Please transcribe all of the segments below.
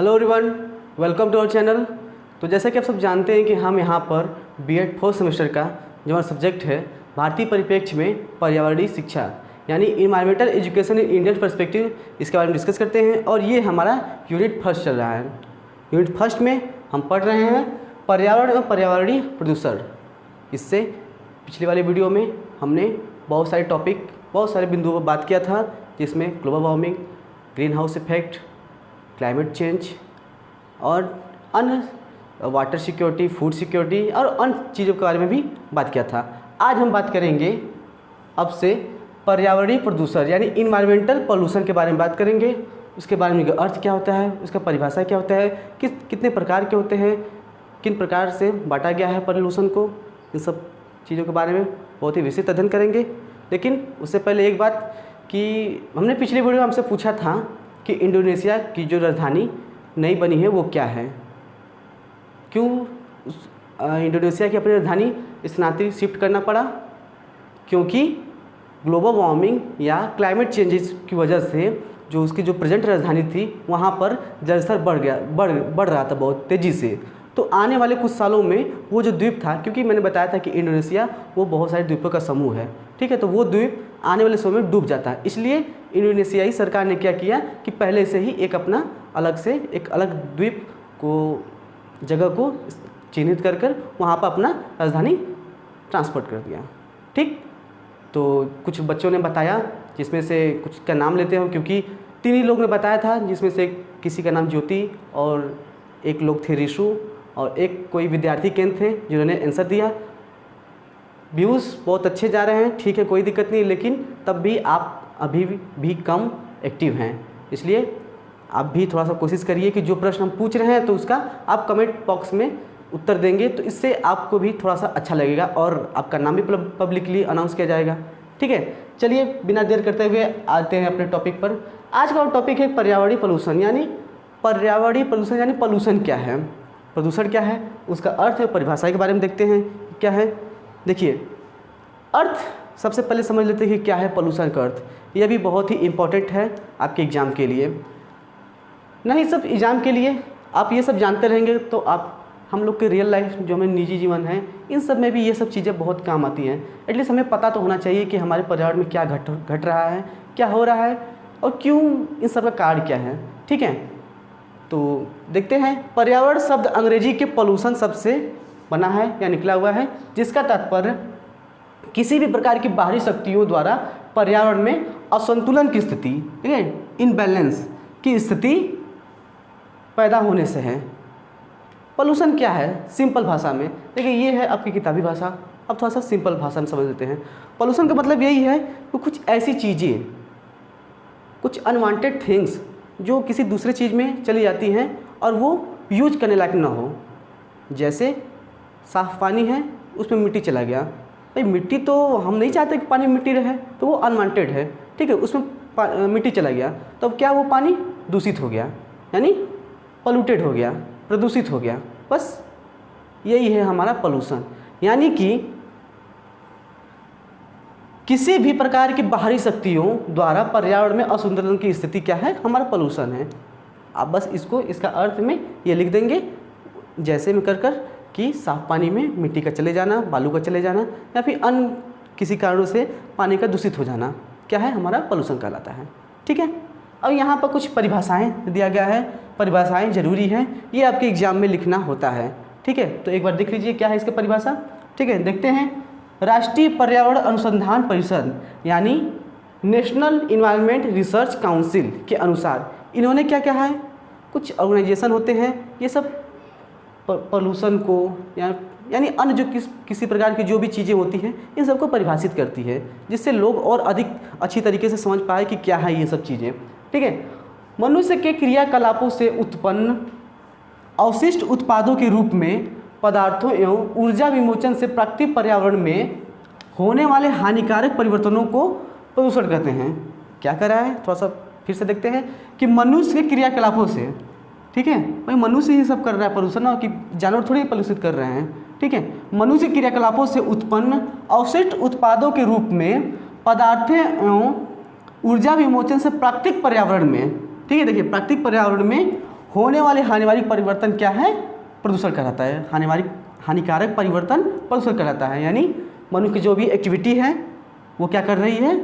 Hello everyone, welcome to our channel. तो जैसा कि आप सब जानते हैं कि हम यहाँ पर बीएड फोर्थ सेमेस्टर का जो हमारा सब्जेक्ट है भारतीय परिप्रेक्ष्य में पर्यावरणीय शिक्षा यानी environmental education in Indian perspective, इसके बारे में डिस्कस करते हैं। और ये हमारा यूनिट फर्स्ट चल रहा है। यूनिट फर्स्ट में हम पढ़ रहे हैं पर्यावरण एवं पर्यावरणीय प्रदूषण। इससे पिछले वाले वीडियो में हमने बहुत सारे टॉपिक, बहुत सारे बिंदुओं पर बात किया था, जिसमें global warming, green house effect, climate change और अन्य वाटर सिक्योरिटी, फूड सिक्योरिटी और अन्य चीज़ों के बारे में भी बात किया था। आज हम बात करेंगे अब से पर्यावरणीय प्रदूषण यानी इन्वायरमेंटल पोल्यूशन के बारे में बात करेंगे। उसके बारे में अर्थ क्या होता है, उसका परिभाषा क्या होता है, कितने प्रकार के होते हैं, किन प्रकार से बांटा गया है पोल्यूशन को, इन सब चीज़ों के बारे में बहुत ही विस्तृत अध्ययन करेंगे। लेकिन उससे पहले एक बात कि हमने पिछले वीडियो में हमसे पूछा था कि इंडोनेशिया की जो राजधानी नई बनी है वो क्या है, क्यों इंडोनेशिया की अपनी राजधानी स्थानांतरित शिफ्ट करना पड़ा। क्योंकि ग्लोबल वार्मिंग या क्लाइमेट चेंजेस की वजह से जो उसकी जो प्रेजेंट राजधानी थी वहाँ पर जलस्तर बढ़ रहा था बहुत तेज़ी से। तो आने वाले कुछ सालों में वो जो द्वीप था, क्योंकि मैंने बताया था कि इंडोनेशिया वो बहुत सारे द्वीपों का समूह है, ठीक है, तो वो द्वीप आने वाले समय में डूब जाता है। इसलिए इंडोनेशियाई सरकार ने क्या किया कि पहले से ही एक अपना अलग से एक अलग द्वीप को जगह को चिन्हित कर वहाँ पर अपना राजधानी ट्रांसपोर्ट कर दिया। ठीक, तो कुछ बच्चों ने बताया, जिसमें से कुछ का नाम लेते हैं क्योंकि 3 ही लोग ने बताया था, जिसमें से किसी का नाम ज्योति और एक लोग थे ऋषु और एक कोई विद्यार्थी केंद्र थे जिन्होंने आंसर दिया। व्यूज़ बहुत अच्छे जा रहे हैं, ठीक है, कोई दिक्कत नहीं, लेकिन तब भी आप अभी भी कम एक्टिव हैं। इसलिए आप भी थोड़ा सा कोशिश करिए कि जो प्रश्न हम पूछ रहे हैं तो उसका आप कमेंट बॉक्स में उत्तर देंगे, तो इससे आपको भी थोड़ा सा अच्छा लगेगा और आपका नाम भी पब्लिकली अनाउंस किया जाएगा। ठीक है, चलिए बिना देर करते हुए आते हैं अपने टॉपिक पर। आज का टॉपिक है पर्यावरणीय प्रदूषण यानी पर्यावरणीय प्रदूषण यानी पोल्यूशन क्या है, प्रदूषण क्या है, उसका अर्थ और परिभाषा के बारे में देखते हैं क्या है। देखिए, अर्थ सबसे पहले समझ लेते हैं कि क्या है पोल्यूशन का अर्थ। यह भी बहुत ही इम्पोर्टेंट है आपके एग्ज़ाम के लिए, नहीं सिर्फ एग्ज़ाम के लिए। आप ये सब जानते रहेंगे तो आप हम लोग के रियल लाइफ जो हमें निजी जीवन है, इन सब में भी ये सब चीज़ें बहुत काम आती हैं। एटलीस्ट हमें पता तो होना चाहिए कि हमारे पर्यावरण में क्या घट रहा है, क्या हो रहा है और क्यों, इन सब का कारण क्या है। ठीक है, तो देखते हैं। पर्यावरण शब्द अंग्रेजी के पोल्यूशन शब्द से बना है या निकला हुआ है, जिसका तात्पर्य किसी भी प्रकार की बाहरी शक्तियों द्वारा पर्यावरण में असंतुलन की स्थिति, ठीक है, इनबैलेंस की स्थिति पैदा होने से है। पोल्यूशन क्या है सिंपल भाषा में, देखिए ये है आपकी किताबी भाषा। अब थोड़ा सा सिंपल भाषा में समझ लेते हैं। पोल्यूशन का मतलब यही है कि कुछ ऐसी चीज़ें, कुछ अनवांटेड थिंग्स जो किसी दूसरे चीज़ में चली जाती हैं और वो यूज करने लायक ना हो। जैसे साफ़ पानी है, उसमें मिट्टी चला गया, भाई मिट्टी तो हम नहीं चाहते कि पानी में मिट्टी रहे, तो वो अनवांटेड है, ठीक है, उसमें मिट्टी चला गया, तो अब क्या, वो पानी दूषित हो गया, यानी पोल्यूटेड हो गया, प्रदूषित हो गया। बस यही है हमारा पोल्यूशन। यानी कि किसी भी प्रकार की बाहरी शक्तियों द्वारा पर्यावरण में असंतुलन की स्थिति क्या है, हमारा पोल्यूशन है। आप बस इसको इसका अर्थ में ये लिख देंगे जैसे में कर कि साफ पानी में मिट्टी का चले जाना, बालू का चले जाना या फिर अन्य किसी कारणों से पानी का दूषित हो जाना क्या है, हमारा पोल्यूशन कहलाता है। ठीक है, अब यहाँ पर कुछ परिभाषाएं दिया गया है। परिभाषाएं जरूरी हैं, ये आपके एग्जाम में लिखना होता है। ठीक है, तो एक बार देख लीजिए क्या है इसकी परिभाषा। ठीक है, देखते हैं। राष्ट्रीय पर्यावरण अनुसंधान परिषद यानी नेशनल इन्वायरमेंट रिसर्च काउंसिल के अनुसार इन्होंने क्या कहा है, कुछ ऑर्गेनाइजेशन होते हैं, ये सब पोल्यूशन को यानी अन्य जो किसी प्रकार की जो भी चीज़ें होती हैं इन सबको परिभाषित करती है, जिससे लोग और अधिक अच्छी तरीके से समझ पाए कि क्या है ये सब चीज़ें। ठीक है, मनुष्य के क्रियाकलापों से उत्पन्न अवशिष्ट उत्पादों के रूप में पदार्थों एवं ऊर्जा विमोचन से प्राकृतिक पर्यावरण में होने वाले हानिकारक परिवर्तनों को प्रदूषण कहते हैं। क्या कर रहा है, थोड़ा सा फिर से देखते हैं कि मनुष्य के क्रियाकलापों से, ठीक है, भाई मनुष्य ही सब कर रहा है प्रदूषण, ना कि जानवर थोड़ी प्रदूषित कर रहे हैं। ठीक है, मनुष्य क्रियाकलापों से उत्पन्न अवशिष्ट उत्पादों के रूप में पदार्थों एवं ऊर्जा विमोचन से प्राकृतिक पर्यावरण में, ठीक है, देखिए प्राकृतिक पर्यावरण में होने वाले हानिकारक परिवर्तन क्या है? प्रदूषण कहलाता है। हानिकारक परिवर्तन प्रदूषण कहलाता है। यानी मनुष्य की जो भी एक्टिविटी है वो क्या कर रही है?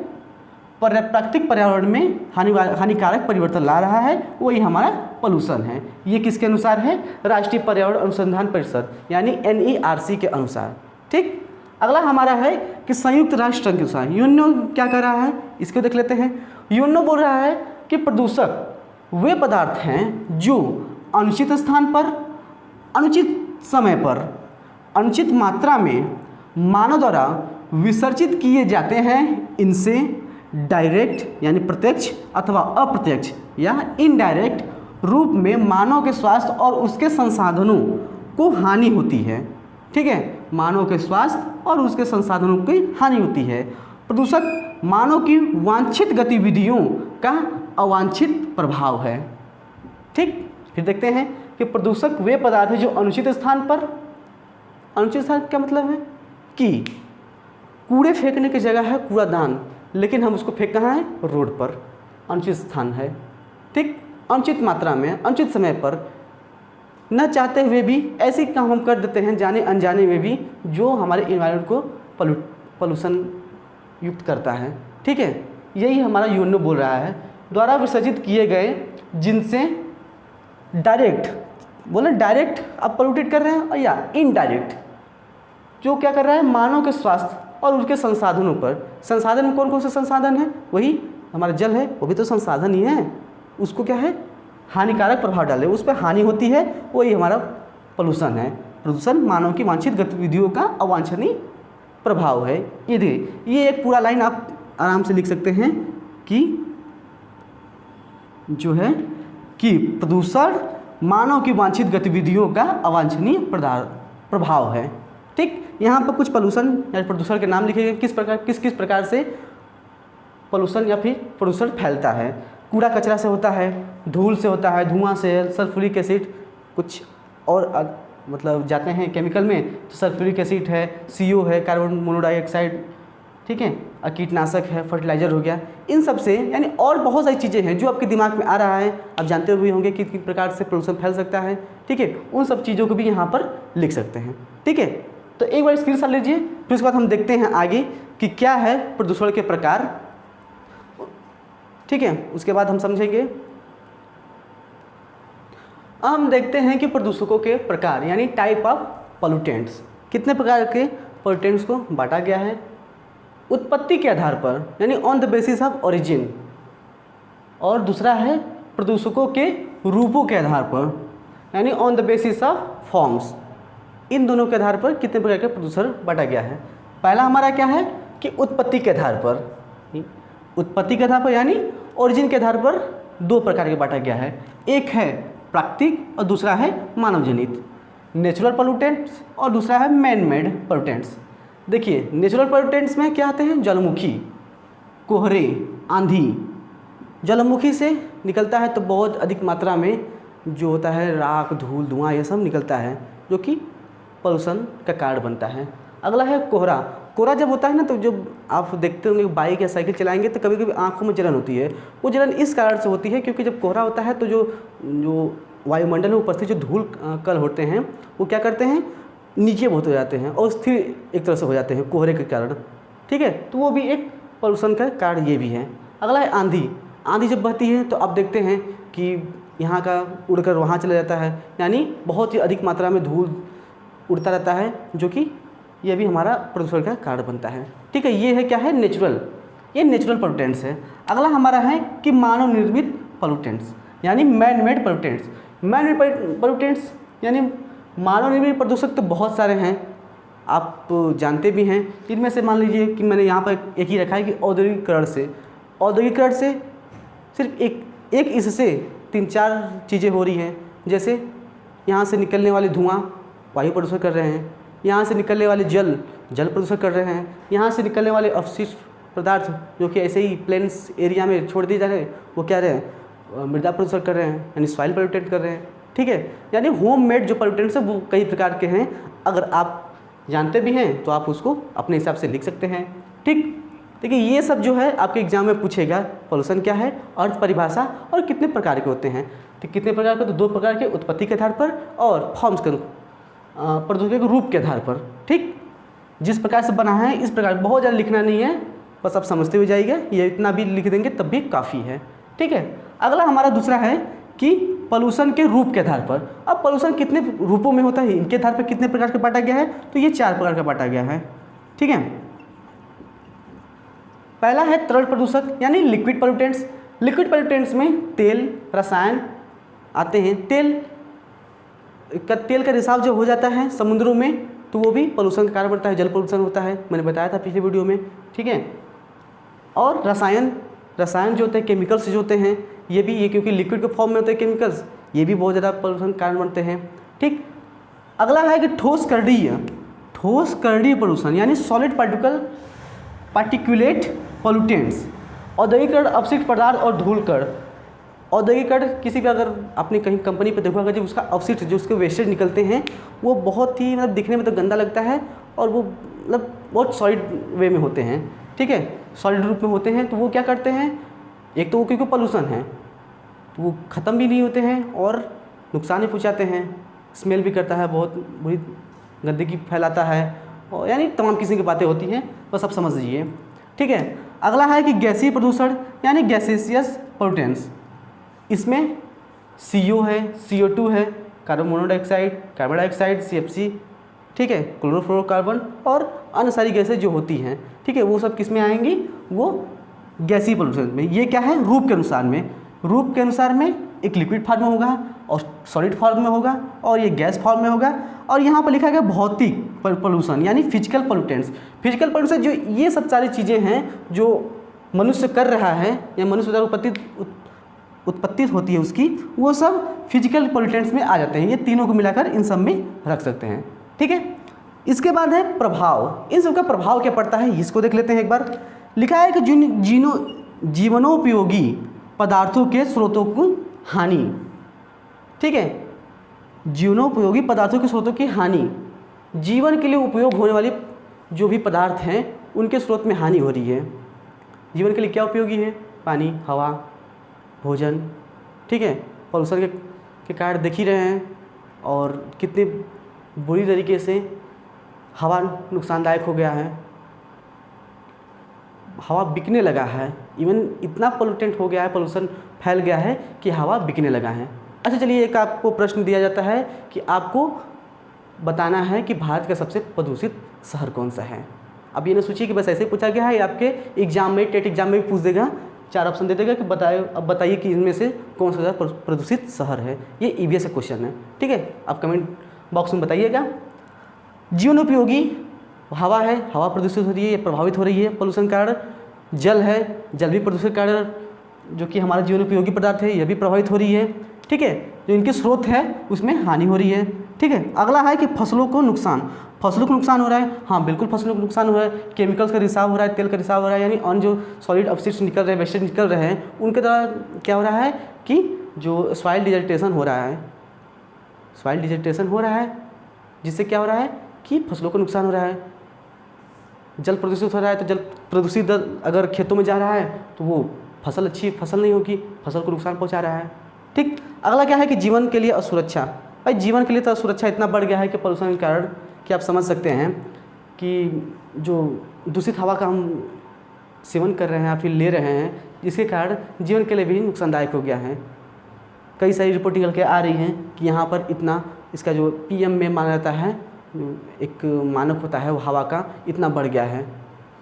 प्राकृतिक पर्यावरण में हानिकारक परिवर्तन ला रहा है, वही हमारा पोल्यूशन है। ये किसके अनुसार है? राष्ट्रीय पर्यावरण अनुसंधान परिषद यानी NERC के अनुसार। ठीक, अगला हमारा है कि संयुक्त राष्ट्र संघ के अनुसार यूएनओ क्या कर रहा है, इसको देख लेते हैं। यूएनओ बोल रहा है कि प्रदूषक वे पदार्थ हैं जो अनुचित स्थान पर, अनुचित समय पर, अनुचित मात्रा में मानव द्वारा विसर्जित किए जाते हैं। इनसे डायरेक्ट यानी प्रत्यक्ष अथवा अप्रत्यक्ष या इनडायरेक्ट रूप में मानव के स्वास्थ्य और उसके संसाधनों को हानि होती है। ठीक है, मानव के स्वास्थ्य और उसके संसाधनों की हानि होती है। प्रदूषक मानव की वांछित गतिविधियों का अवांछित प्रभाव है। ठीक, फिर देखते हैं कि प्रदूषक वे पदार्थ हैं जो अनुचित स्थान पर, अनुचित स्थान क्या मतलब है कि कूड़े फेंकने की जगह है कूड़ादान, लेकिन हम उसको फेंक कहाँ है? रोड पर। अनुचित स्थान है। ठीक, अनुचित मात्रा में, अनुचित समय पर, न चाहते हुए भी ऐसे काम हम कर देते हैं, जाने अनजाने में भी, जो हमारे इन्वायरमेंट को पोल्यूशन युक्त करता है। ठीक है, यही हमारा यूएनओ बोल रहा है। द्वारा विसर्जित किए गए जिनसे डायरेक्ट, बोले डायरेक्ट आप पोल्यूटेड कर रहे हैं, और या इनडायरेक्ट जो क्या कर रहा है? मानव के स्वास्थ्य और उसके संसाधनों पर। संसाधन में कौन कौन से संसाधन है? वही हमारा जल है, वो भी तो संसाधन ही है। उसको क्या है? हानिकारक प्रभाव डाले, उस पर हानि होती है, वही हमारा पोल्यूशन है। प्रदूषण मानव की वांछित गतिविधियों का अवांछनीय प्रभाव है। ये एक पूरा लाइन आप आराम से लिख सकते हैं कि जो है कि प्रदूषण मानव की वांछित गतिविधियों का अवांछनीय प्रभाव है। ठीक, यहाँ पर कुछ पोल्यूशन या प्रदूषण के नाम लिखे गए, किस प्रकार से पोल्यूशन या फिर प्रदूषण फैलता है। कूड़ा कचरा से होता है, धूल से होता है, धुआं से, सल्फ्यूरिक एसिड, कुछ और मतलब जाते हैं केमिकल में तो सल्फ्यूरिक एसिड है, CO है, कार्बन मोनोडाइऑक्साइड, ठीक है, और कीटनाशक है, फर्टिलाइज़र हो गया। इन सब से यानी और बहुत सारी चीज़ें हैं जो आपके दिमाग में आ रहा है, आप जानते हुए होंगे कि किस प्रकार से प्रदूषण फैल सकता है। ठीक है, उन सब चीज़ों को भी यहाँ पर लिख सकते हैं। ठीक है, तो एक बार स्क्रीनशॉट लीजिए, फिर उसके बाद हम देखते हैं आगे कि क्या है प्रदूषण के प्रकार। ठीक है, उसके बाद हम समझेंगे। हम देखते हैं कि प्रदूषकों के प्रकार यानी टाइप ऑफ पोल्यूटेंट्स, कितने प्रकार के पोल्यूटेंट्स को बांटा गया है। उत्पत्ति के आधार पर यानी on the basis of origin, और दूसरा है प्रदूषकों के रूपों के आधार पर यानी on the basis of forms. इन दोनों के आधार पर कितने प्रकार के प्रदूषण बांटा गया है। पहला हमारा क्या है कि उत्पत्ति के आधार पर, उत्पत्ति के आधार पर यानी ओरिजिन के आधार पर दो प्रकार के बांटा गया है। एक है प्राकृतिक और दूसरा है मानव जनित, नेचुरल पोल्यूटेंट्स, और दूसरा है मैन मेड पोल्यूटेंट्स। देखिए, नेचुरल पोल्यूटेंट्स में क्या आते हैं? ज्वालामुखी, कोहरे, आंधी। ज्वालामुखी से निकलता है तो बहुत अधिक मात्रा में जो होता है राख, धूल, धुआं, ये सब निकलता है जो कि पोल्यूशन का कारण बनता है। अगला है कोहरा। कोहरा जब होता है ना, तो जब आप देखते होंगे बाइक या साइकिल चलाएंगे तो कभी कभी आंखों में जलन होती है। वो जलन इस कारण से होती है क्योंकि जब कोहरा होता है तो जो वायुमंडल में ऊपर से जो धूल कण होते हैं वो क्या करते हैं? नीचे बहुत हो जाते हैं और स्थिर एक तरह से हो जाते हैं कोहरे के कारण। ठीक है, तो वो भी एक पोल्यूशन का कारण ये भी है। अगला है आंधी। आंधी जब बहती है तो आप देखते हैं कि यहाँ का उड़कर वहाँ चला जाता है, यानी बहुत ही अधिक मात्रा में धूल उड़ता रहता है जो कि ये भी हमारा प्रदूषण का कारण बनता है। ठीक है, ये है क्या है? नेचुरल, ये नेचुरल पोल्यूटेंट्स है। अगला हमारा है कि मानव निर्मित पोल्यूटेंट्स यानी man made pollutants. Man made pollutants यानी मानव निर्मित प्रदूषक तो बहुत सारे हैं, आप जानते भी हैं। इनमें से मान लीजिए कि मैंने यहाँ पर एक ही रखा है कि औद्योगिकरण से सिर्फ एक इससे 3-4 चीज़ें हो रही हैं। जैसे यहाँ से निकलने वाले धुआं वायु प्रदूषण कर रहे हैं, यहाँ से निकलने वाले जल प्रदूषण कर रहे हैं, यहाँ से निकलने वाले अवशिष्ट पदार्थ जो कि ऐसे ही प्लेन्स एरिया में छोड़ दिए जा रहे हैं वो क्या रहे हैं? मृदा प्रदूषण कर रहे हैं यानी सॉइल पोल्यूटेंट कर रहे हैं। ठीक है, यानी होम मेड जो पोल्यूटेंट्स हैं वो कई प्रकार के हैं। अगर आप जानते भी हैं तो आप उसको अपने हिसाब से लिख सकते हैं। ठीक, देखिए ये सब जो है आपके एग्जाम में पूछेगा, पोल्यूशन क्या है, अर्थ परिभाषा और कितने प्रकार के होते हैं। तो कितने प्रकार के, तो 2 प्रकार के, उत्पत्ति के आधार पर और फॉर्म्स के प्रदूषण के रूप के आधार पर। ठीक, जिस प्रकार से बना है इस प्रकार, बहुत ज़्यादा लिखना नहीं है, बस आप समझते हुए जाइएगा, ये इतना भी लिख देंगे तब भी काफ़ी है। ठीक है, अगला हमारा दूसरा है कि पोल्यूशन के रूप के आधार पर। अब पोल्यूशन कितने रूपों में होता है, इनके आधार पर कितने प्रकार का बांटा गया है, तो ये 4 प्रकार का बांटा गया है। ठीक है, पहला है तरल प्रदूषक यानी लिक्विड पोल्यूटेंट्स। लिक्विड पोल्यूटेंट्स में तेल, रसायन आते हैं। तेल का रिसाव जब हो जाता है समुद्रों में तो वो भी पोल्यूशन का कारण बनता है, जल प्रदूषण होता है, मैंने बताया था पिछले वीडियो में। ठीक है, और रसायन जो होते हैं, केमिकल्स जो होते हैं, ये क्योंकि लिक्विड के फॉर्म में होते हैं केमिकल्स, ये भी बहुत ज़्यादा पोल्यूशन का कारण बनते हैं। ठीक, अगला है कि ठोस कणीय पोल्यूशन यानी सॉलिड पार्टिकुलेट पोल्यूटेंट्स। औद्योगिक कण, अपशिष्ट पदार्थ और धूल कण। औद्योगिक कण किसी भी, अगर आपने कहीं कंपनी पर देखा होगा, जब उसका अपशिष्ट जो उसके वेस्टेज निकलते हैं वो बहुत ही मतलब दिखने में तो गंदा लगता है और वो मतलब बहुत सॉलिड वे में होते हैं। ठीक है, सॉलिड रूप में होते हैं, तो वो क्या करते हैं, एक तो वो क्योंकि पोल्यूशन है तो वो ख़त्म भी नहीं होते हैं और नुकसान भी पहुँचाते हैं, स्मेल भी करता है, बहुत बुरी गंदगी फैलाता है, और यानी तमाम किस्म की बातें होती हैं, बस आप समझ लीजिए। ठीक है, अगला है कि गैसीय प्रदूषण यानी गैसेसियस पोल्यूटेंट्स। इसमें CO है, CO2 है, carbon monoxide, carbon dioxide, CFC, ठीक है, क्लोरोफ्लोरोकार्बन और अन्य सारी गैसें जो होती हैं। ठीक है, वो सब किस में आएंगी, वो गैसीय पोल्यूशन में। ये क्या है, रूप के अनुसार में एक लिक्विड फॉर्म में होगा और सॉलिड फॉर्म में होगा और ये गैस फॉर्म में होगा। और यहाँ पर लिखा गया भौतिक पोल्यूशन यानी फिजिकल पोल्यूटेंट्स। फिजिकल पोल्यूशन जो ये सब सारी चीज़ें हैं जो मनुष्य कर रहा है या मनुष्य द्वारा उत्पत्ति होती है उसकी, वो सब फिजिकल पोल्यूटेंट्स में आ जाते हैं। ये तीनों को मिलाकर इन सब में रख सकते हैं। ठीक है, इसके बाद है प्रभाव। इन सब का प्रभाव क्या पड़ता है इसको देख लेते हैं एक बार। लिखा है कि जीवनोपयोगी पदार्थों के स्रोतों को हानि। ठीक है, जीवनोपयोगी पदार्थों के स्रोतों की हानि, जीवन के लिए उपयोग होने वाले जो भी पदार्थ हैं उनके स्रोत में हानि हो रही है। जीवन के लिए क्या उपयोगी है, पानी, हवा, भोजन। ठीक है, पोल्यूशन के कारण देख ही रहे हैं और कितनी बुरी तरीके से हवा नुकसानदायक हो गया है, हवा बिकने लगा है, इवन इतना पोल्यूटेंट हो गया है, पोल्यूशन फैल गया है कि हवा बिकने लगा है। अच्छा चलिए, एक आपको प्रश्न दिया जाता है कि आपको बताना है कि भारत का सबसे प्रदूषित शहर कौन सा है। अब ये ना सोचिए कि बस ऐसे ही पूछा गया है, आपके एग्जाम में, टेट एग्जाम में भी पूछ देगा, 4 ऑप्शन दे देगा कि बताइए कि इनमें से कौन सा प्रदूषित शहर है। ये EVS का क्वेश्चन है। ठीक है, आप कमेंट बॉक्स में बताइएगा। जीवन उपयोगी हवा है, हवा प्रदूषित हो रही है, ये प्रभावित हो रही है पोल्यूशन कारण। जल है, जल भी प्रदूषित कारण, जो कि हमारा जीवन उपयोगी पदार्थ है, यह भी प्रभावित हो रही है। ठीक है, जो इनके स्रोत है उसमें हानि हो रही है। ठीक है, अगला है कि फसलों को नुकसान हो रहा है। हाँ बिल्कुल, फसलों को नुकसान हो रहा है, केमिकल्स का रिसाव हो रहा है, तेल का रिसाव हो रहा है, यानी अन्य जो सॉलिड अपशिष्ट निकल रहे हैं, वेस्टेज निकल रहे हैं, उनके द्वारा क्या हो रहा है कि जो सॉइल डिजर्टेशन हो रहा है, जिससे क्या हो रहा है कि फसलों को नुकसान हो रहा है। जल प्रदूषित हो रहा है, तो जल प्रदूषित अगर खेतों में जा रहा है तो वो अच्छी फसल नहीं होगी, फसल को नुकसान पहुंचा रहा है। ठीक, अगला क्या है कि जीवन के लिए असुरक्षा। भाई जीवन के लिए तो असुरक्षा इतना बढ़ गया है कि पोल्यूशन के कारण कि आप समझ सकते हैं कि जो दूषित हवा का हम सेवन कर रहे हैं या फिर ले रहे हैं, जिसके कारण जीवन के लिए भी नुकसानदायक हो गया है। कई सारी रिपोर्ट निकल के आ रही हैं कि यहाँ पर इतना, इसका जो PM में माना जाता है, एक मानक होता है वो हवा का, इतना बढ़ गया है,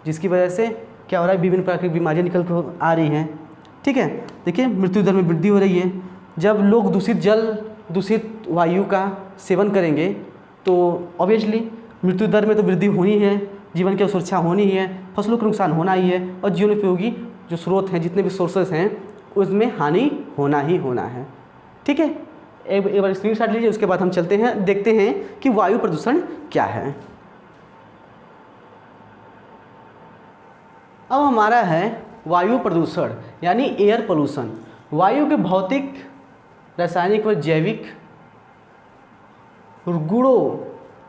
जिसकी वजह से क्या हो रहा है, विभिन्न प्रकार की बीमारियाँ निकल कर आ रही हैं। ठीक है, देखिए मृत्यु दर में वृद्धि हो रही है। जब लोग दूषित जल, दूषित वायु का सेवन करेंगे तो ऑब्वियसली मृत्यु दर में तो वृद्धि होनी है, जीवन की असुरक्षा होनी है, फसलों का नुकसान होना ही है, और जीवन उपयोगी जो स्रोत हैं, जितने भी सोर्सेस हैं, उसमें हानि होना ही होना है। ठीक है, एक बार स्क्रीनशॉट लीजिए, उसके बाद हम चलते हैं, देखते हैं कि वायु प्रदूषण क्या है। अब हमारा है वायु प्रदूषण यानी एयर पोल्यूशन। वायु के भौतिक, रासायनिक व जैविक गुणों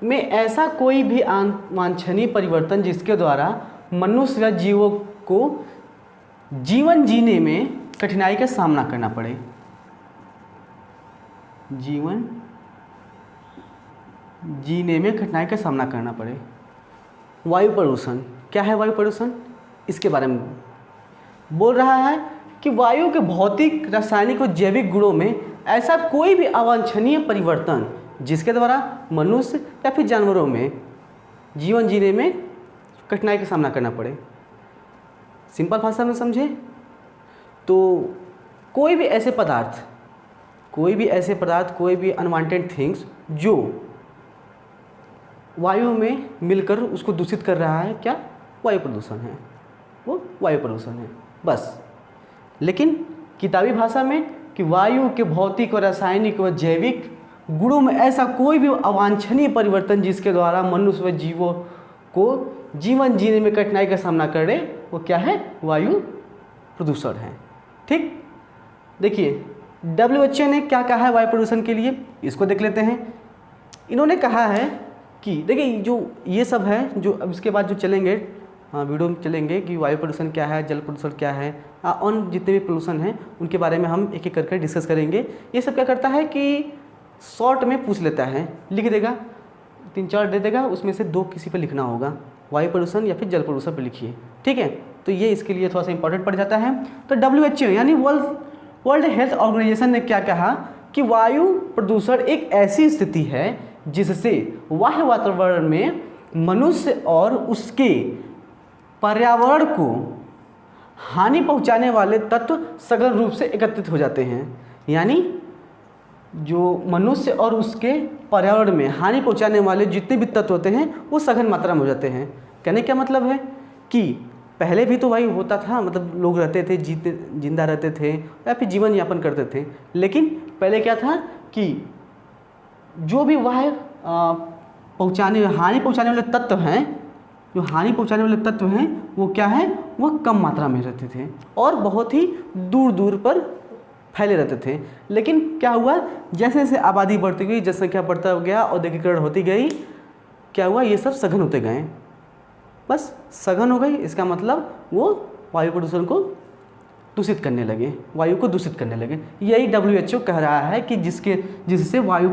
में ऐसा कोई भी वांछनीय परिवर्तन जिसके द्वारा मनुष्य या जीवों को जीवन जीने में कठिनाई का सामना करना पड़े। जीवन जीने में कठिनाई का सामना करना पड़े। वायु प्रदूषण, क्या है वायु प्रदूषण? इसके बारे में बोल रहा है कि वायु के भौतिक, रासायनिक और जैविक गुणों में ऐसा कोई भी अवांछनीय परिवर्तन जिसके द्वारा मनुष्य या फिर जानवरों में जीवन जीने में कठिनाई का सामना करना पड़े। सिंपल भाषा में समझे तो कोई भी ऐसे पदार्थ, कोई भी अनवांटेड थिंग्स जो वायु में मिलकर उसको दूषित कर रहा है, क्या वायु प्रदूषण है, वो वायु प्रदूषण है बस। लेकिन किताबी भाषा में कि वायु के भौतिक और रासायनिक व जैविक गुणों में ऐसा कोई भी अवांछनीय परिवर्तन जिसके द्वारा मनुष्य व जीवों को जीवन जीने में कठिनाई का सामना करे, वो क्या है? वायु प्रदूषण है। ठीक, देखिए WHO ने क्या कहा है वायु प्रदूषण के लिए, इसको देख लेते हैं। इन्होंने कहा है कि देखिए जो ये सब है, जो अब इसके बाद जो चलेंगे वीडियो में चलेंगे कि वायु प्रदूषण क्या है, जल प्रदूषण क्या है, और जितने भी प्रदूषण हैं उनके बारे में हम एक एक करके डिस्कस करेंगे। ये सब क्या करता है कि शॉर्ट में पूछ लेता है, लिख देगा, 3-4 दे देगा, उसमें से 2 किसी पर लिखना होगा, वायु प्रदूषण या फिर जल प्रदूषण पर लिखिए। ठीक है, तो ये इसके लिए थोड़ा सा इंपॉर्टेंट पड़ जाता है। तो WHO यानी वर्ल्ड हेल्थ ऑर्गेनाइजेशन ने क्या कहा कि वायु प्रदूषण एक ऐसी स्थिति है जिससे बाह्य वातावरण में मनुष्य और उसके पर्यावरण को हानि पहुंचाने वाले तत्व सघन रूप से एकत्रित हो जाते हैं। यानी जो मनुष्य और उसके पर्यावरण में हानि पहुंचाने वाले जितने भी तत्व होते हैं वो सघन मात्रा में हो जाते हैं। कहने क्या मतलब है कि पहले भी तो वही होता था, मतलब लोग रहते थे, जिंदा रहते थे या फिर जीवन यापन करते थे। लेकिन पहले क्या था कि जो भी वह हानि पहुंचाने वाले तत्व हैं, जो हानि पहुंचाने वाले तत्व हैं वो क्या है, वह कम मात्रा में रहते थे और बहुत ही दूर दूर पर फैले रहते थे। लेकिन क्या हुआ, जैसे जैसे आबादी बढ़ती गई, जनसंख्या बढ़ता गया, औद्योगिकरण होती गई, क्या हुआ, ये सब सघन होते गए, बस सघन हो गई। इसका मतलब वो वायु प्रदूषण को दूषित करने लगे, वायु को दूषित करने लगे। यही WHO कह रहा है कि जिससे वायु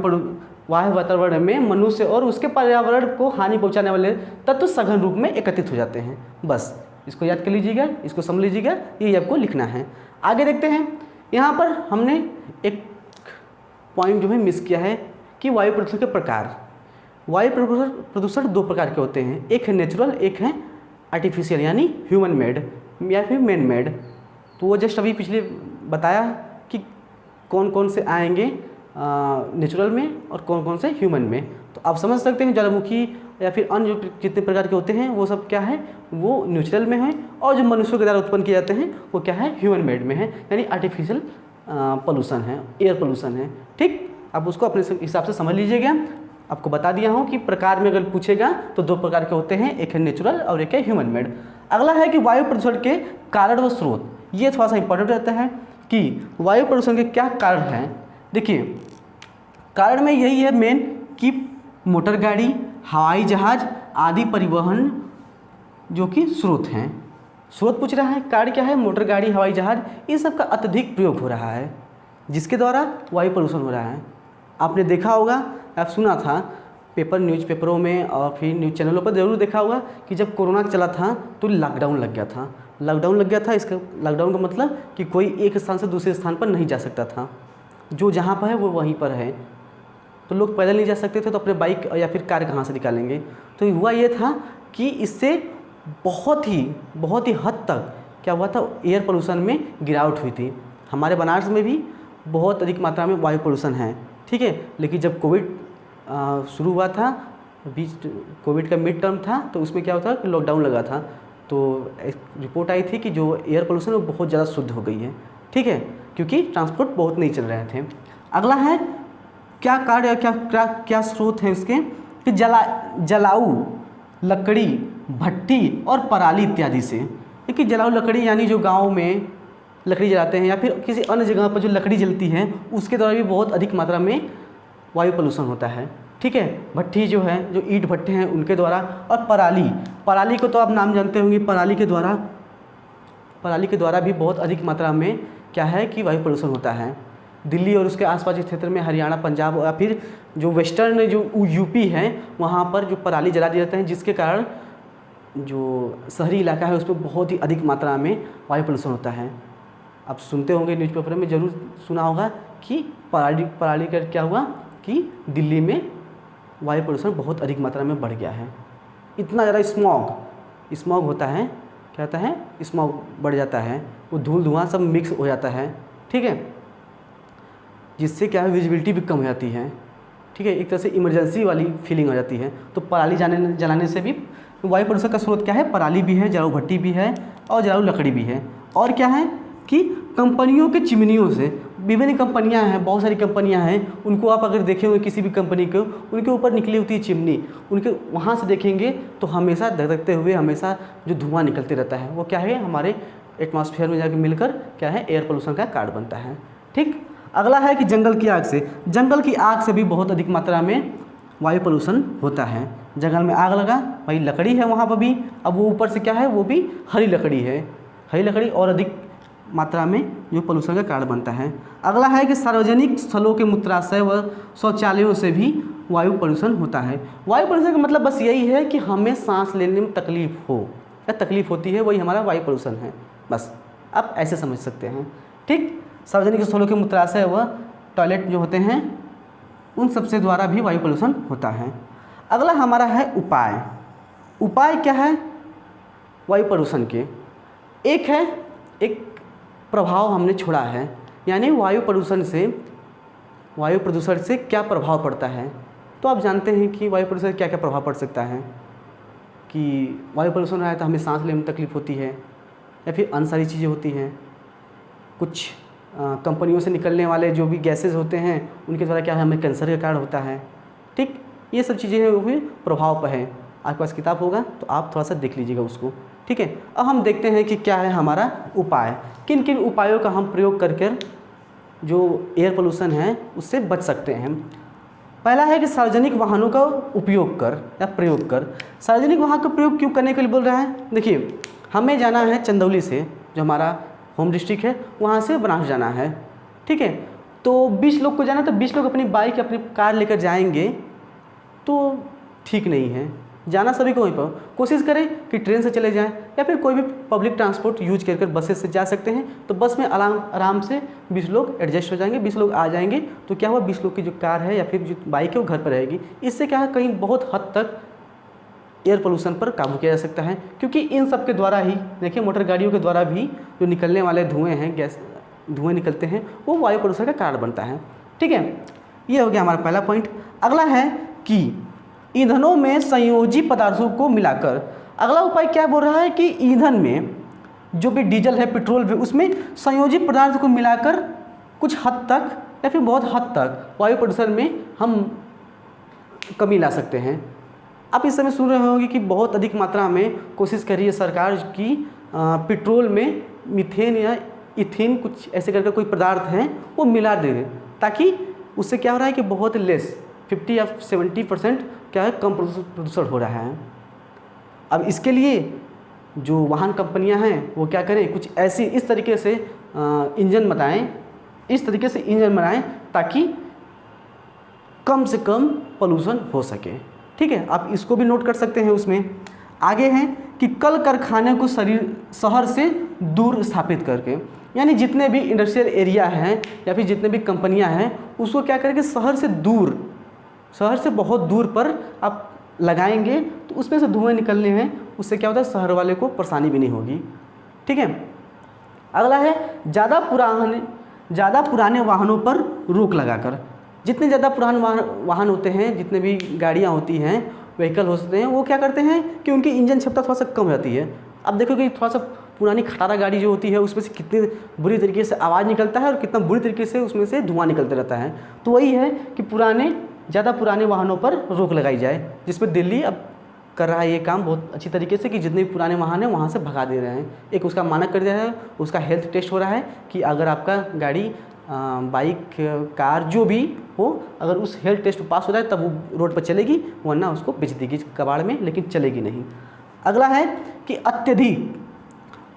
वातावरण में मनुष्य और उसके पर्यावरण को हानि पहुंचाने वाले तत्व सघन रूप में एकत्रित हो जाते हैं। बस इसको याद कर लीजिएगा, इसको समझ लीजिएगा, ये आपको लिखना है। आगे देखते हैं, यहाँ पर हमने एक पॉइंट जो है मिस किया है कि वायु प्रदूषण के प्रकार। वायु प्रदूषण 2 प्रकार के होते हैं, एक है नेचुरल, एक है आर्टिफिशियल यानी ह्यूमन मेड या फिर मैन मेड। तो वो जस्ट अभी पिछले बताया कि कौन कौन से आएंगे नेचुरल में और कौन कौन से ह्यूमन में। तो आप समझ सकते हैं ज्वालामुखी या फिर अन्य जो जितने प्रकार के होते हैं वो सब क्या है, वो नेचुरल में है, और जो मनुष्यों के द्वारा उत्पन्न किए जाते हैं वो क्या है, ह्यूमन मेड में है, यानी आर्टिफिशियल पोल्यूशन है, एयर पोल्यूशन है। ठीक, आप उसको अपने हिसाब से समझ लीजिएगा। आपको बता दिया हूँ कि प्रकार में अगर पूछेगा तो 2 प्रकार के होते हैं, एक है नेचुरल और एक है ह्यूमन मेड। अगला है कि वायु प्रदूषण के कारण व स्रोत। ये थोड़ा सा इंपॉर्टेंट रहता है कि वायु प्रदूषण के क्या कारण हैं। देखिए कारण में यही है मेन कि मोटर गाड़ी, हवाई जहाज आदि परिवहन जो कि स्रोत हैं। स्रोत पूछ रहा है, कारण क्या है, मोटर गाड़ी, हवाई जहाज, इन सब का अत्यधिक प्रयोग हो रहा है जिसके द्वारा वायु प्रदूषण हो रहा है। आपने देखा होगा, आप सुना था न्यूज़पेपरों में और फिर न्यूज़ चैनलों पर ज़रूर देखा होगा कि जब कोरोना चला था तो लॉकडाउन लग गया था। इसका लॉकडाउन का मतलब कि कोई एक स्थान से दूसरे स्थान पर नहीं जा सकता था, जो जहाँ पर है वो वहीं पर है। तो लोग पैदल नहीं जा सकते थे तो अपने बाइक या फिर कार कहाँ से निकालेंगे। तो हुआ ये था कि इससे बहुत ही हद तक क्या हुआ था, एयर पोल्यूशन में गिरावट हुई थी। हमारे बनारस में भी बहुत अधिक मात्रा में वायु पोल्यूशन है, ठीक है। लेकिन जब कोविड शुरू हुआ था, कोविड का मिड टर्म था, तो उसमें क्या होता कि लॉकडाउन लगा था, तो एक रिपोर्ट आई थी कि जो एयर पोल्यूशन वो बहुत ज़्यादा शुद्ध हो गई है, ठीक है, क्योंकि ट्रांसपोर्ट बहुत नहीं चल रहे थे। अगला है क्या कार्य या क्या स्रोत हैं इसके, कि जलाऊ लकड़ी, भट्टी और पराली इत्यादि से। देखिए जलाऊ लकड़ी यानी जो गांव में लकड़ी जलाते हैं या फिर किसी अन्य जगह पर जो लकड़ी जलती है उसके द्वारा भी बहुत अधिक मात्रा में वायु प्रदूषण होता है, ठीक है। भट्टी जो है, जो ईंट भट्टे हैं उनके द्वारा, और पराली को तो आप नाम जानते होंगे, पराली के द्वारा पराली के द्वारा भी बहुत अधिक मात्रा में क्या है कि वायु प्रदूषण होता है। दिल्ली और उसके आसपास के क्षेत्र में, हरियाणा, पंजाब या फिर जो वेस्टर्न जो यूपी है वहाँ पर जो पराली जला दिए जाते हैं, जिसके कारण जो शहरी इलाका है उस पर बहुत ही अधिक मात्रा में वायु प्रदूषण होता है। आप सुनते होंगे न्यूज़पेपर में, ज़रूर सुना होगा कि पराली का क्या हुआ कि दिल्ली में वायु प्रदूषण बहुत अधिक मात्रा में बढ़ गया है। इतना ज़्यादा स्मॉग होता है, क्या होता है, स्मॉग बढ़ जाता है, वो धूल धुआं सब मिक्स हो जाता है, ठीक है, जिससे क्या है विजिबिलिटी भी कम हो जाती है, ठीक है, एक तरह से इमरजेंसी वाली फीलिंग हो जाती है। तो पराली जलाने से भी वायु प्रदूषण का स्रोत क्या है, पराली भी है, जलाऊ भट्टी भी है और जलाऊ लकड़ी भी है। और क्या है कि कंपनियों के चिमनियों से, विभिन्न कंपनियां हैं, बहुत सारी कंपनियां हैं, उनको आप अगर देखे होंगे किसी भी कंपनी को, उनके ऊपर निकली होती है चिमनी, उनके वहाँ से देखेंगे तो हमेशा धधकते हुए हमेशा जो धुआं निकलते रहता है, वो क्या है हमारे एटमॉस्फेयर में जाकर मिलकर क्या है एयर पोल्यूशन का कारण बनता है। ठीक, अगला है कि जंगल की आग से। जंगल की आग से भी बहुत अधिक मात्रा में वायु प्रदूषण होता है। जंगल में आग लगा, भाई लकड़ी है वहाँ पर भी, अब वो ऊपर से क्या है, वो भी हरी लकड़ी है, हरी लकड़ी और अधिक मात्रा में जो पोल्यूशन का कारण बनता है। अगला है कि सार्वजनिक स्थलों के मूत्राशय व शौचालयों से भी वायु प्रदूषण होता है। वायु प्रदूषण का मतलब बस यही है कि हमें सांस लेने में तकलीफ हो या तकलीफ होती है, वही हमारा वायु प्रदूषण है, बस आप ऐसे समझ सकते हैं। ठीक, सार्वजनिक स्थलों के मूत्राशय व टॉयलेट जो होते हैं उन सबसे द्वारा भी वायु प्रदूषण होता है। अगला हमारा है उपाय। उपाय क्या है वायु प्रदूषण के? एक है, एक प्रभाव हमने छोड़ा है, यानी वायु प्रदूषण से क्या प्रभाव पड़ता है। तो आप जानते हैं कि वायु प्रदूषण से क्या क्या प्रभाव पड़ सकता है, कि वायु प्रदूषण रहा है तो हमें सांस लेने में तकलीफ होती है या फिर अन्य सारी चीज़ें होती हैं। कुछ कंपनियों से निकलने वाले जो भी गैसेज होते हैं उनके द्वारा क्या है हमें कैंसर का कारण होता है। ठीक, ये सब चीज़ें हैं वो भी प्रभाव पर है। आपके पास किताब होगा तो आप थोड़ा सा देख लीजिएगा उसको। ठीक है, अब हम देखते हैं कि क्या है हमारा उपाय, किन किन उपायों का हम प्रयोग करके जो एयर पोल्यूशन है उससे बच सकते हैं। पहला है कि सार्वजनिक वाहनों का उपयोग कर या प्रयोग कर। सार्वजनिक वाहन का प्रयोग क्यों करने के लिए बोल रहा है? देखिए, हमें जाना है चंदौली से, जो हमारा होम डिस्ट्रिक्ट है, वहाँ से बनारस जाना है। ठीक है, तो 20 लोग को जाना, तो 20 लोग अपनी बाइक अपनी कार लेकर जाएंगे तो ठीक नहीं है। जाना सभी को वहीं पर, कोशिश करें कि ट्रेन से चले जाएं या फिर कोई भी पब्लिक ट्रांसपोर्ट यूज कर बसेस से जा सकते हैं। तो बस में आराम से 20 लोग एडजस्ट हो जाएंगे, 20 लोग आ जाएंगे। तो क्या हुआ, 20 लोग की जो कार है या फिर जो बाइक है वो घर पर रहेगी। इससे क्या है, कहीं बहुत हद तक एयर पोल्यूशन पर काबू किया जा सकता है, क्योंकि इन सब के द्वारा ही, देखिए मोटर गाड़ियों के द्वारा भी जो निकलने वाले धुएँ हैं, गैस धुएँ निकलते हैं, वो वायु प्रदूषण का कारण बनता है। ठीक है, ये हो गया हमारा पहला पॉइंट। अगला है कि ईंधनों में संयोजी पदार्थों को मिलाकर। अगला उपाय क्या बोल रहा है कि ईंधन में जो भी डीजल है, पेट्रोल भी, उसमें संयोजी पदार्थ को मिलाकर कुछ हद तक या फिर बहुत हद तक वायु प्रदूषण में हम कमी ला सकते हैं। आप इस समय सुन रहे होंगे कि बहुत अधिक मात्रा में कोशिश कर रही है सरकार की पेट्रोल में मीथेन या इथेन कुछ ऐसे करके कोई पदार्थ हैं वो मिला दे रहे, ताकि उससे क्या हो रहा है कि बहुत लेस 50 या 70% क्या है कम प्रदूषण हो रहा है। अब इसके लिए जो वाहन कंपनियां हैं वो क्या करें, कुछ ऐसी इस तरीके से इंजन बनाएं ताकि कम से कम पोल्यूशन हो सके। ठीक है, आप इसको भी नोट कर सकते हैं। उसमें आगे हैं कि कल कारखाने को शहर से दूर स्थापित करके, यानी जितने भी इंडस्ट्रियल एरिया हैं या फिर जितने भी कंपनियां हैं उसको क्या करेंगे, शहर से बहुत दूर पर आप लगाएंगे तो उसमें से धुएं निकलने हैं, उससे क्या होता है शहर वाले को परेशानी भी नहीं होगी। ठीक है, अगला है ज़्यादा पुराने वाहनों पर रोक लगाकर। जितने ज़्यादा पुराने वाहन होते हैं, जितने भी गाड़ियाँ होती हैं, व्हीकल होते हैं, वो क्या करते हैं कि उनकी इंजन क्षमता थोड़ा सा कम रहती है। अब देखो कि थोड़ा सा पुरानी खटारा गाड़ी जो होती है उसमें से कितनी बुरी तरीके से आवाज़ निकलता है और कितना बुरी तरीके से उसमें से धुआं निकलता रहता है। तो वही है कि ज़्यादा पुराने वाहनों पर रोक लगाई जाए, जिसमें दिल्ली अब कर रहा है ये काम बहुत अच्छी तरीके से कि जितने भी पुराने वाहन हैं वहाँ से भगा दे रहे हैं। एक उसका मानक कर दिया है, उसका हेल्थ टेस्ट हो रहा है कि अगर आपका गाड़ी बाइक कार जो भी हो, अगर उस हेल्थ टेस्ट पास हो जाए तब वो रोड पर चलेगी, वरना उसको बेच देगी कबाड़ में, लेकिन चलेगी नहीं। अगला है कि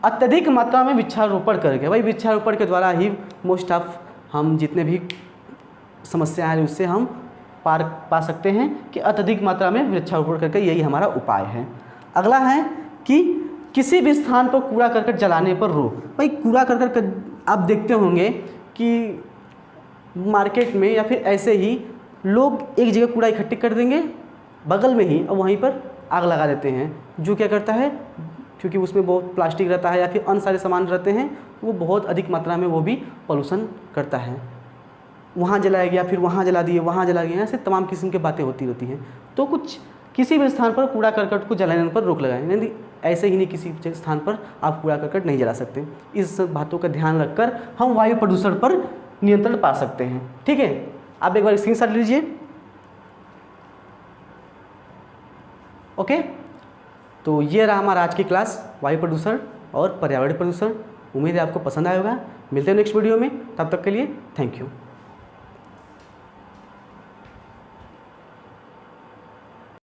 अत्यधिक मात्रा में वृक्षारोपण करके, भाई वृक्षारोपण के द्वारा ही मोस्ट ऑफ हम जितने भी समस्या है उससे हम पार पा सकते हैं कि अत्यधिक मात्रा में वृक्षारोपण करके, यही हमारा उपाय है। अगला है कि किसी भी स्थान पर कूड़ा करकट जलाने पर रोक। भाई कूड़ा करकट आप देखते होंगे कि मार्केट में या फिर ऐसे ही लोग एक जगह कूड़ा इकट्ठे कर देंगे बगल में ही और वहीं पर आग लगा देते हैं, जो क्या करता है क्योंकि उसमें बहुत प्लास्टिक रहता है या फिर अन्य सारे सामान रहते हैं, वो बहुत अधिक मात्रा में वो भी पॉल्यूशन करता है। वहाँ जलाया गया, फिर वहाँ जला दिए, वहाँ जला गया, ऐसे तमाम किस्म की बातें होती रहती हैं। तो किसी भी स्थान पर कूड़ा करकट को जलाने पर रोक लगाएं, यानी ऐसे ही नहीं किसी स्थान पर आप कूड़ा करकट नहीं जला सकते। इस बातों का ध्यान रखकर हम वायु प्रदूषण पर नियंत्रण पा सकते हैं। ठीक है, आप एक बार स्क्रीनशॉट लीजिए। ओके, तो ये रहा हमारा आज की क्लास, वायु प्रदूषण और पर्यावरण प्रदूषण। उम्मीद है आपको पसंद आया होगा। मिलते हैं नेक्स्ट वीडियो में, तब तक के लिए थैंक यू।